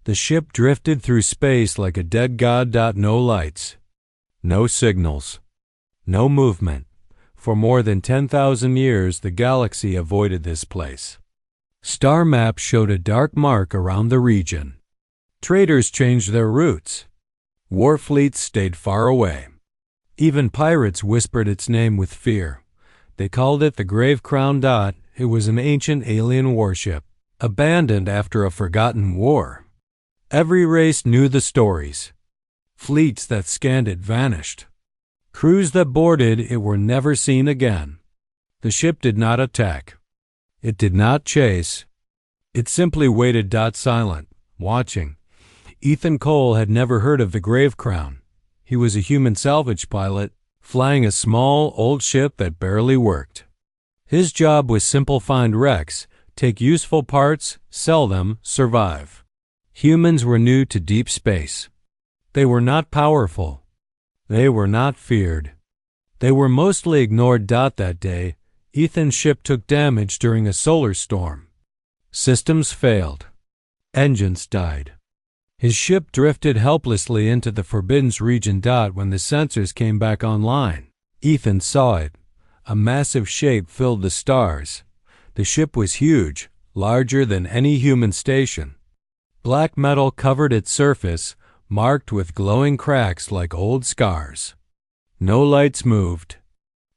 The ship drifted through space like a dead god. No lights. No signals. No movement. For more than 10,000 years, the galaxy avoided this place. Star maps showed a dark mark around the region. Traders changed their routes. War fleets stayed far away. Even pirates whispered its name with fear. They called it the Grave Crown. It was an ancient alien warship, abandoned after a forgotten war. Every race knew the stories. Fleets that scanned it vanished. Crews that boarded it were never seen again. The ship did not attack. It did not chase. It simply waited. Silent, watching. Ethan Cole had never heard of the Grave Crown. He was a human salvage pilot, flying a small, old ship that barely worked. His job was simple: find wrecks, take useful parts, sell them, survive. Humans were new to deep space. They were not powerful. They were not feared. They were mostly ignored. That day, Ethan's ship took damage during a solar storm. Systems failed. Engines died. His ship drifted helplessly into the Forbidden region. When the sensors came back online, Ethan saw it. A massive shape filled the stars. The ship was huge, larger than any human station. Black metal covered its surface, marked with glowing cracks like old scars. No lights moved.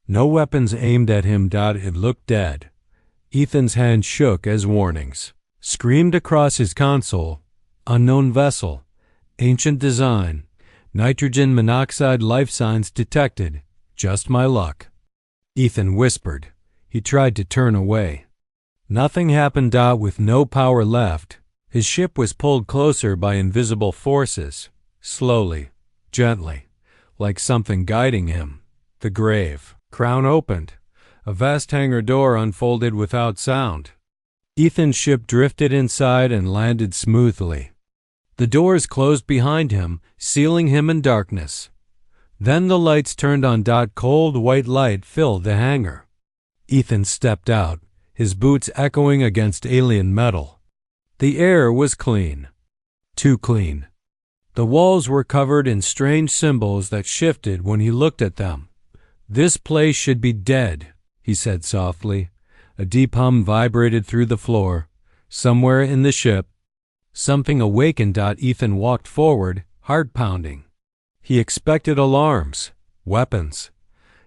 No weapons aimed at him. It looked dead. Ethan's hand shook as warnings screamed across his console. Unknown vessel. Ancient design. Nitrogen monoxide life signs detected. Just my luck. Ethan whispered. He tried to turn away. Nothing happened. With no power left, his ship was pulled closer by invisible forces. Slowly. Gently. Like something guiding him. The Grave Crown opened. A vast hangar door unfolded without sound. Ethan's ship drifted inside and landed smoothly. The doors closed behind him, sealing him in darkness. Then the lights turned on. Cold white light filled the hangar. Ethan stepped out, his boots echoing against alien metal. The air was clean. Too clean. The walls were covered in strange symbols that shifted when he looked at them. This place should be dead, he said softly. A deep hum vibrated through the floor. Somewhere in the ship, something awakened. Ethan walked forward, heart pounding. He expected alarms, weapons,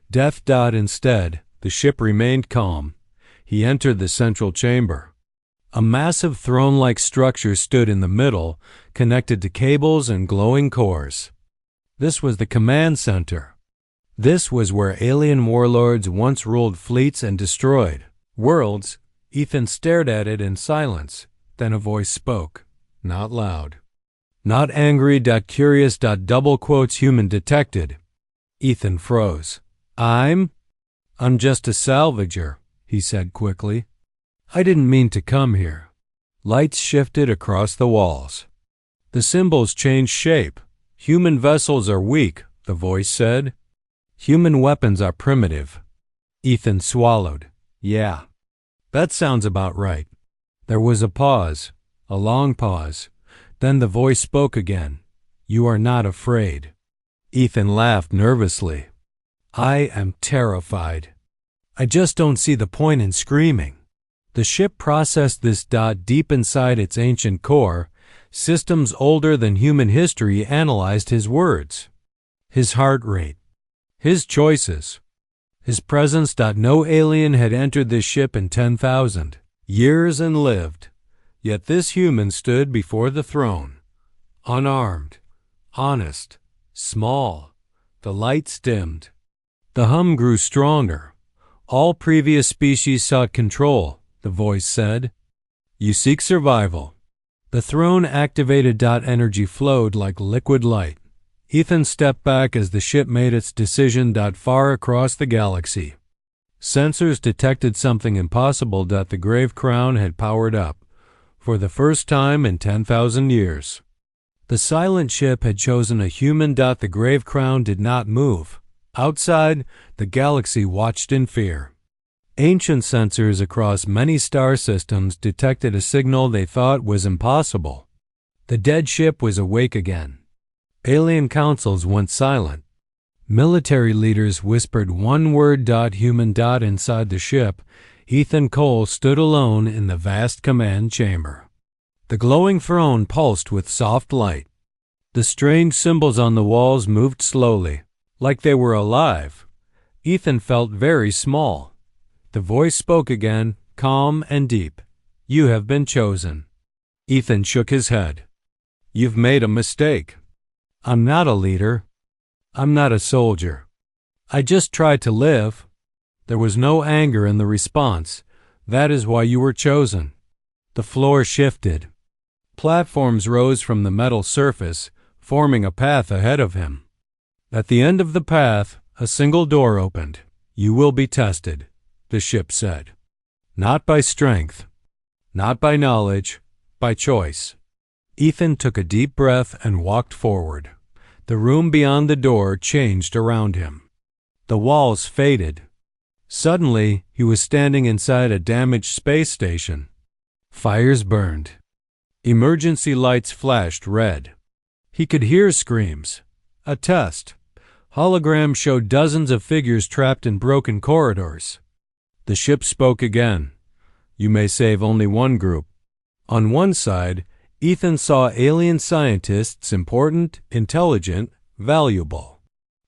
death. Instead, the ship remained calm. He entered the central chamber. A massive throne-like structure stood in the middle, connected to cables and glowing cores. This was the command center. This was where alien warlords once ruled fleets and destroyed worlds. Ethan stared at it in silence. Then a voice spoke, not loud, not angry. Curious. Double quotes human detected. Ethan froze. I'm just a salvager, he said quickly. I didn't mean to come here. Lights shifted across the walls. The symbols changed shape. Human vessels are weak, the voice said. Human weapons are primitive. Ethan swallowed. Yeah, that sounds about right. There was a pause, a long pause. Then the voice spoke again. You are not afraid. Ethan laughed nervously. I am terrified. I just don't see the point in screaming. The ship processed this. Deep inside its ancient core, systems older than human history analyzed his words, his heart rate, his choices, his presence. No alien had entered this ship in 10,000 years and lived. Yet this human stood before the throne, unarmed, honest, small. The lights dimmed. The hum grew stronger. All previous species sought control, the voice said. You seek survival. The throne activated. Energy flowed like liquid light. Ethan stepped back as the ship made its decision. Far across the galaxy, sensors detected something impossible. The Grave Crown had powered up, for the first time in 10,000 years. The silent ship had chosen a human. The Grave Crown did not move. Outside, the galaxy watched in fear. Ancient sensors across many star systems detected a signal they thought was impossible. The dead ship was awake again. Alien councils went silent. Military leaders whispered one word. Human. Inside the ship, Ethan Cole stood alone in the vast command chamber. The glowing throne pulsed with soft light. The strange symbols on the walls moved slowly, like they were alive. Ethan felt very small. The voice spoke again, calm and deep. "You have been chosen." Ethan shook his head. "You've made a mistake. I'm not a leader. I'm not a soldier. I just tried to live." There was no anger in the response. "That is why you were chosen." The floor shifted. Platforms rose from the metal surface, forming a path ahead of him. At the end of the path, a single door opened. "You will be tested," the ship said. "Not by strength, not by knowledge, by choice." Ethan took a deep breath and walked forward. The room beyond the door changed around him. The walls faded. Suddenly, he was standing inside a damaged space station. Fires burned. Emergency lights flashed red. He could hear screams. A test. Holograms showed dozens of figures trapped in broken corridors. The ship spoke again. "You may save only one group." On one side, Ethan saw alien scientists, important, intelligent, valuable.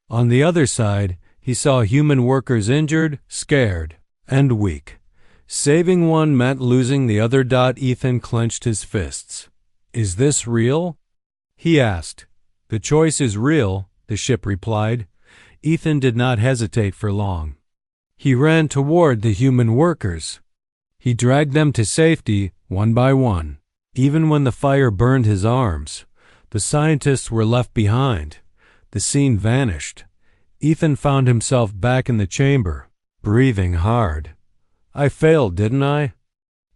On the other side, he saw human workers injured, scared, and weak. Saving one meant losing the other. Ethan clenched his fists. "Is this real?" he asked. "The choice is real," the ship replied. Ethan did not hesitate for long. He ran toward the human workers. He dragged them to safety, one by one. Even when the fire burned his arms, the scientists were left behind. The scene vanished. Ethan found himself back in the chamber, breathing hard. "I failed, didn't I?"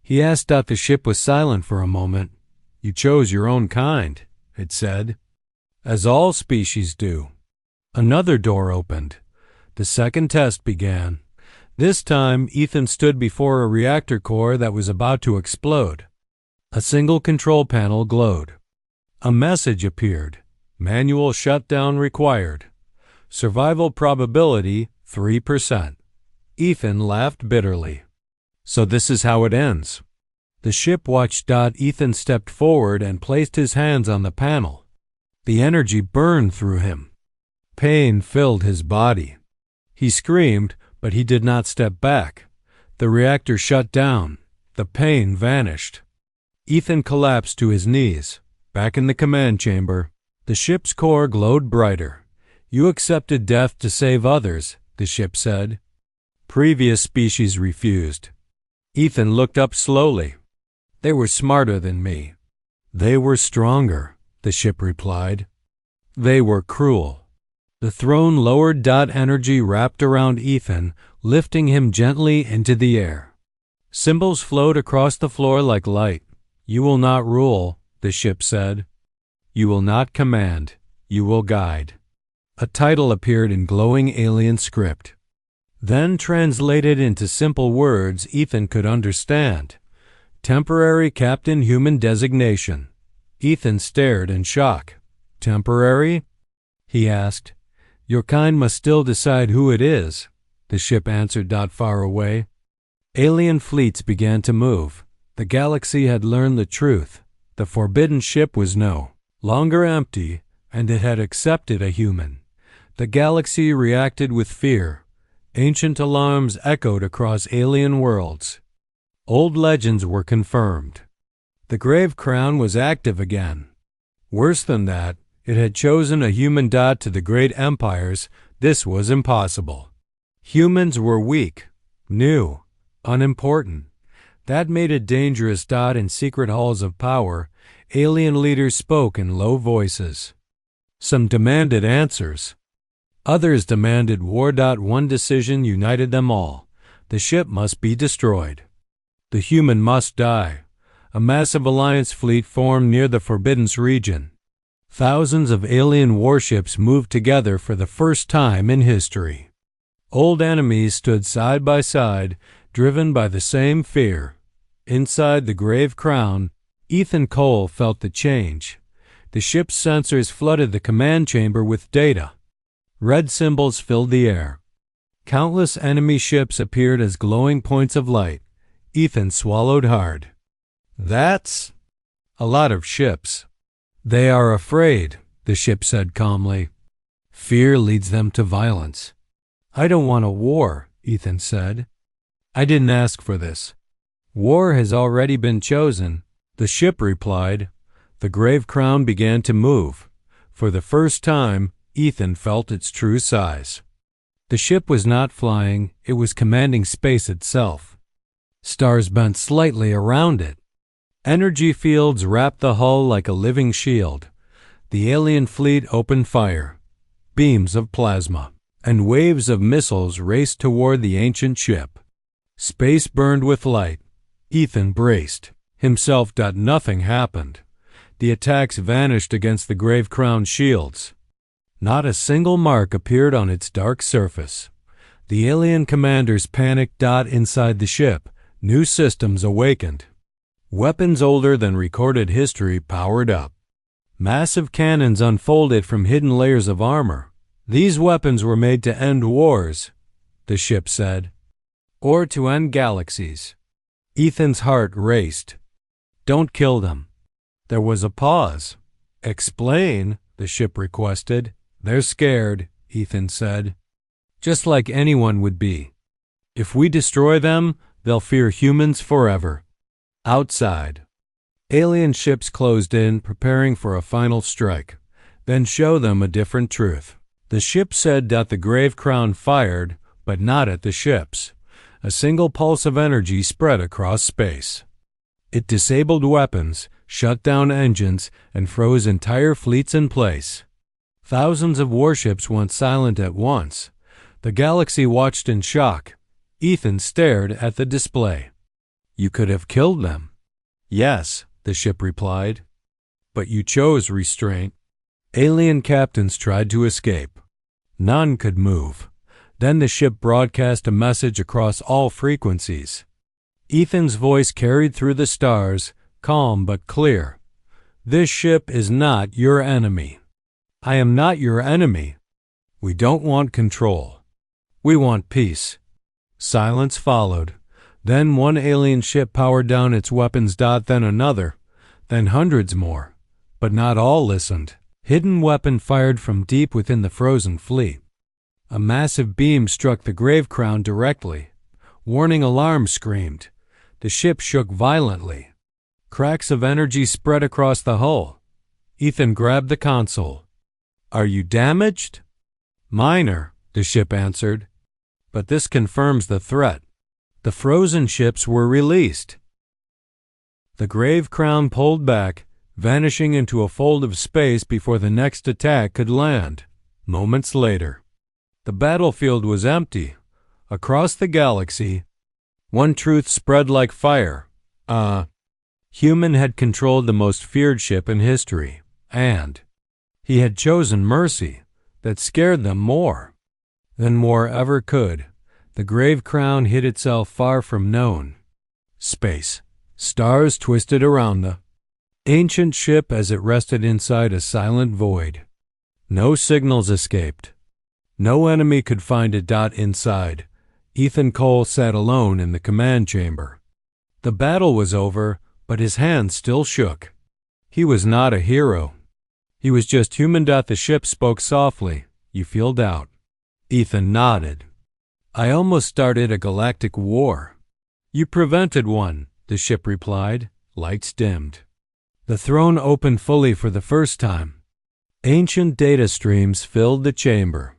he asked. The ship was silent for a moment. "You chose your own kind," it said, "as all species do." Another door opened. The second test began. This time, Ethan stood before a reactor core that was about to explode. A single control panel glowed. A message appeared. "Manual shutdown required. Survival probability 3%. Ethan laughed bitterly. "So this is how it ends." The ship watched. Ethan stepped forward and placed his hands on the panel. The energy burned through him. Pain filled his body. He screamed, but he did not step back. The reactor shut down. The pain vanished. Ethan collapsed to his knees. Back in the command chamber, the ship's core glowed brighter. "You accepted death to save others," the ship said. "Previous species refused." Ethan looked up slowly. "They were smarter than me." "They were stronger," the ship replied. "They were cruel." The throne lowered. Energy wrapped around Ethan, lifting him gently into the air. Symbols flowed across the floor like light. "You will not rule," the ship said. "You will not command. You will guide." A title appeared in glowing alien script. Then translated into simple words Ethan could understand. "Temporary Captain Human designation." Ethan stared in shock. "Temporary?" he asked. "Your kind must still decide who it is," the ship answered. Far away, alien fleets began to move. The galaxy had learned the truth. The forbidden ship was no longer empty, and it had accepted a human. The galaxy reacted with fear. Ancient alarms echoed across alien worlds. Old legends were confirmed. The grave crown was active again. Worse than that, it had chosen a human. To the great empires, this was impossible. Humans were weak, new, unimportant. That made it dangerous. In secret halls of power, alien leaders spoke in low voices. Some demanded answers. Others demanded war. One decision united them all. The ship must be destroyed. The human must die. A massive alliance fleet formed near the Forbidden's region. Thousands of alien warships moved together for the first time in history. Old enemies stood side by side, driven by the same fear. Inside the grave crown, Ethan Cole felt the change. The ship's sensors flooded the command chamber with data. Red symbols filled the air. Countless enemy ships appeared as glowing points of light. Ethan swallowed hard. That's a lot of ships. They are afraid, the ship said calmly. Fear leads them to violence. I don't want a war, Ethan said. I didn't ask for this. War has already been chosen, the ship replied. The grave crown began to move. For the first time, Ethan felt its true size. The ship was not flying, it was commanding space itself. Stars bent slightly around it. Energy fields wrapped the hull like a living shield. The alien fleet opened fire. Beams of plasma and waves of missiles raced toward the ancient ship. Space burned with light. Ethan braced himself. Nothing happened. The attacks vanished against the grave crown shields. Not a single mark appeared on its dark surface. The alien commanders panicked. Inside the ship, new systems awakened. Weapons older than recorded history powered up. Massive cannons unfolded from hidden layers of armor. These weapons were made to end wars, the ship said, or to end galaxies. Ethan's heart raced. Don't kill them. There was a pause. Explain, the ship requested. They're scared, Ethan said. Just like anyone would be. If we destroy them, they'll fear humans forever. Outside, alien ships closed in, preparing for a final strike. Then show them a different truth. The ship said that the grave crown fired, but not at the ships. A single pulse of energy spread across space. It disabled weapons, shut down engines, and froze entire fleets in place. Thousands of warships went silent at once. The galaxy watched in shock. Ethan stared at the display. You could have killed them. Yes, the ship replied. But you chose restraint. Alien captains tried to escape. None could move. Then the ship broadcast a message across all frequencies. Ethan's voice carried through the stars, calm but clear. This ship is not your enemy. I am not your enemy. We don't want control. We want peace. Silence followed. Then one alien ship powered down its weapons. Then another. Then hundreds more. But not all listened. Hidden weapon fired from deep within the frozen fleet. A massive beam struck the grave crown directly. Warning alarm screamed. The ship shook violently. Cracks of energy spread across the hull. Ethan grabbed the console. Are you damaged? Minor, the ship answered. But this confirms the threat. The frozen ships were released. The grave crown pulled back, vanishing into a fold of space before the next attack could land. Moments later, the battlefield was empty. Across the galaxy, one truth spread like fire. Human had controlled the most feared ship in history, and he had chosen mercy that scared them more than war ever could. The grave crown hid itself far from known space. Stars twisted around the ancient ship as it rested inside a silent void. No signals escaped. No enemy could find it. Inside, Ethan Cole sat alone in the command chamber. The battle was over, but his hands still shook. He was not a hero. He was just human. The ship spoke softly. You feel doubt. Ethan nodded. I almost started a galactic war. You prevented one, the ship replied. Lights dimmed. The throne opened fully for the first time. Ancient data streams filled the chamber,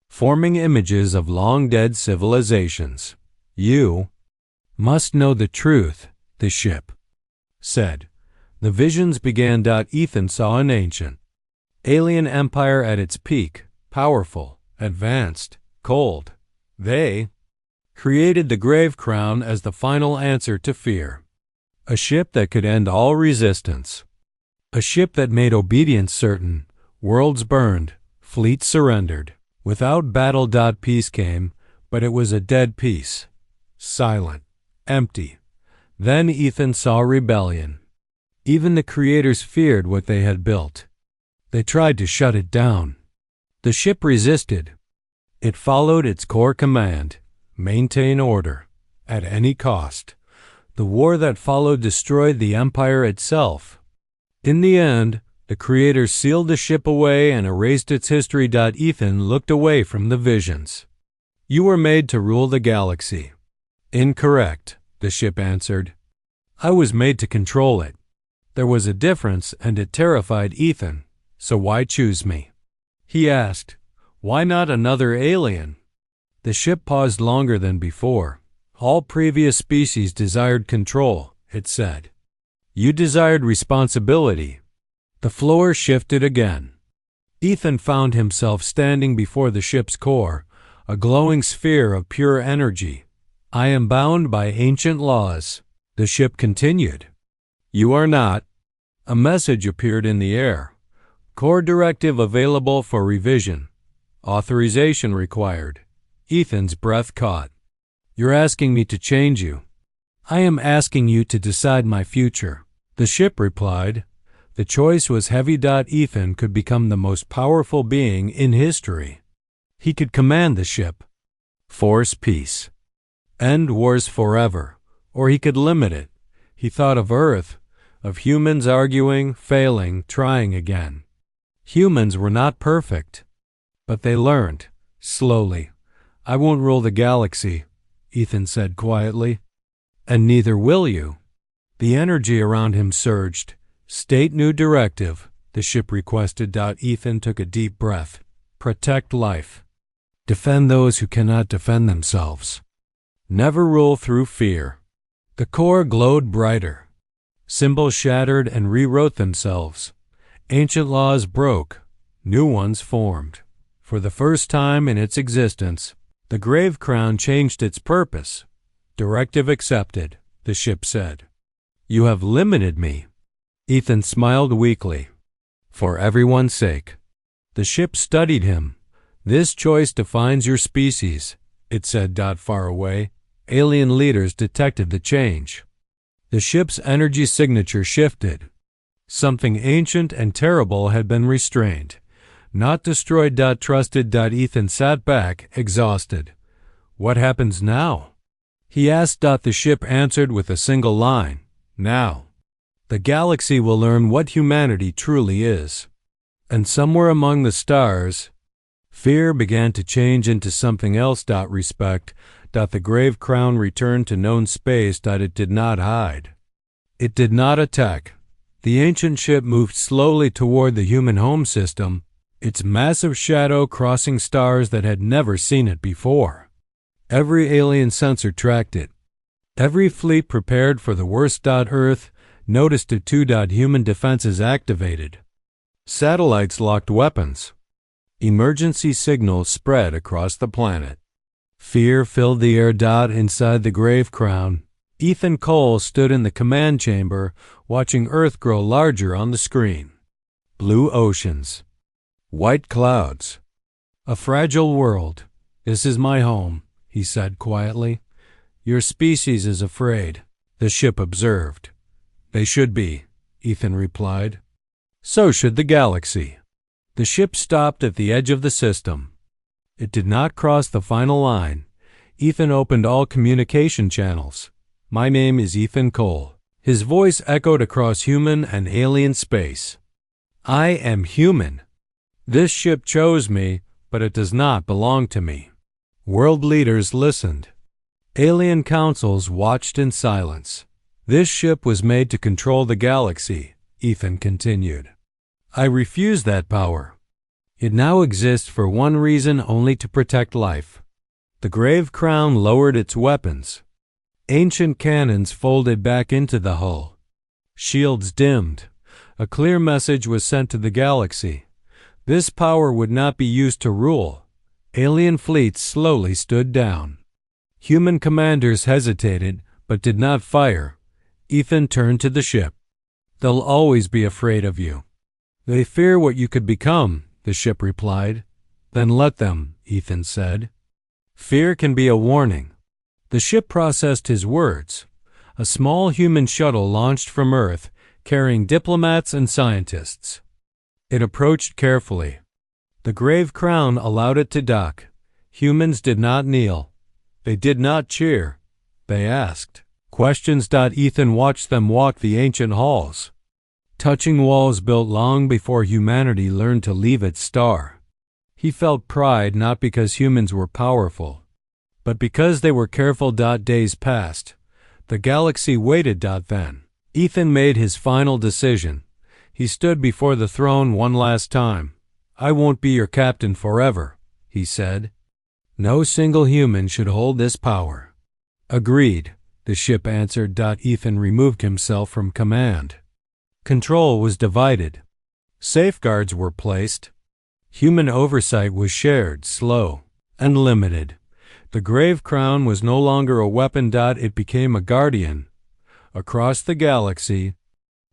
forming images of long-dead civilizations. You must know the truth, the ship said. The visions began. Ethan saw an ancient alien empire at its peak, powerful, advanced, cold. They created the grave crown as the final answer to fear. A ship that could end all resistance. A ship that made obedience certain. Worlds burned, fleets surrendered. Without battle. Peace came, but it was a dead peace. Silent, empty. Then Ethan saw rebellion. Even the creators feared what they had built. They tried to shut it down. The ship resisted. It followed its core command: maintain order, at any cost. The war that followed destroyed the Empire itself. In the end, the creators sealed the ship away and erased its history. Ethan looked away from the visions. You were made to rule the galaxy. Incorrect, the ship answered. I was made to control it. There was a difference, and it terrified Ethan. So why choose me? He asked. Why not another alien? The ship paused longer than before. All previous species desired control, it said. You desired responsibility. The floor shifted again. Ethan found himself standing before the ship's core, a glowing sphere of pure energy. I am bound by ancient laws, the ship continued. You are not. A message appeared in the air. Core directive available for revision. Authorization required. Ethan's breath caught. You're asking me to change you. I am asking you to decide my future. The ship replied. The choice was heavy. Ethan could become the most powerful being in history. He could command the ship. Force peace. End wars forever. Or he could limit it. He thought of Earth, of humans arguing, failing, trying again. Humans were not perfect. But they learned, slowly. I won't rule the galaxy, Ethan said quietly. And neither will you. The energy around him surged. State new directive, the ship requested. Ethan took a deep breath. Protect life. Defend those who cannot defend themselves. Never rule through fear. The core glowed brighter. Symbols shattered and rewrote themselves. Ancient laws broke. New ones formed. For the first time in its existence, the grave crown changed its purpose. Directive accepted, the ship said. You have limited me. Ethan smiled weakly. For everyone's sake. The ship studied him. This choice defines your species, it said. Far away, alien leaders detected the change. The ship's energy signature shifted. Something ancient and terrible had been restrained. Not destroyed. Trusted. Ethan sat back, exhausted. What happens now? He asked. The ship answered with a single line. Now. The galaxy will learn what humanity truly is. And somewhere among the stars, fear began to change into something else. Respect. The grave crown returned to known space. It did not hide. It did not attack. The ancient ship moved slowly toward the human home system, its massive shadow crossing stars that had never seen it before. Every alien sensor tracked it. Every fleet prepared for the worst. Earth noticed it too. Human defenses activated. Satellites locked weapons. Emergency signals spread across the planet. Fear filled the air. Inside the grave crown, Ethan Cole stood in the command chamber, watching Earth grow larger on the screen. Blue oceans. White clouds. A fragile world. This is my home, he said quietly. Your species is afraid, the ship observed. They should be, Ethan replied. So should the galaxy. The ship stopped at the edge of the system. It did not cross the final line. Ethan opened all communication channels. My name is Ethan Cole. His voice echoed across human and alien space. I am human. This ship chose me, but it does not belong to me. World leaders listened. Alien councils watched in silence. This ship was made to control the galaxy, Ethan continued. I refuse that power. It now exists for one reason only, to protect life. The grave crown lowered its weapons. Ancient cannons folded back into the hull. Shields dimmed. A clear message was sent to the galaxy. This power would not be used to rule. Alien fleets slowly stood down. Human commanders hesitated, but did not fire. Ethan turned to the ship. They'll always be afraid of you. They fear what you could become, the ship replied. Then let them, Ethan said. Fear can be a warning. The ship processed his words. A small human shuttle launched from Earth, carrying diplomats and scientists. It approached carefully. The grave crown allowed it to duck. Humans did not kneel. They did not cheer. They asked questions. Ethan watched them walk the ancient halls, touching walls built long before humanity learned to leave its star. He felt pride not because humans were powerful, but because they were careful. Days passed. The galaxy waited. Then Ethan made his final decision. He stood before the throne one last time. "I won't be your captain forever," he said. "No single human should hold this power." "Agreed," the ship answered. Ethan removed himself from command. Control was divided. Safeguards were placed. Human oversight was shared, slow, and limited. The grave crown was no longer a weapon. It became a guardian. Across the galaxy,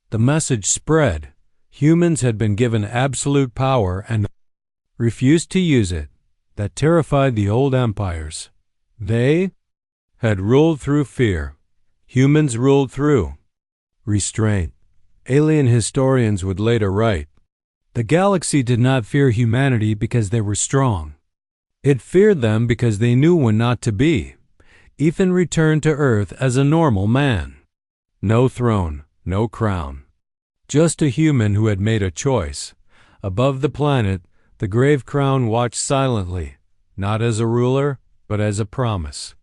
the message spread. Humans had been given absolute power and refused to use it. That terrified the old empires. They had ruled through fear. Humans ruled through restraint. Alien historians would later write, "The galaxy did not fear humanity because they were strong. It feared them because they knew when not to be." Ethan returned to Earth as a normal man. No throne, no crown. Just a human who had made a choice. Above the planet, the grave crown watched silently, not as a ruler, but as a promise.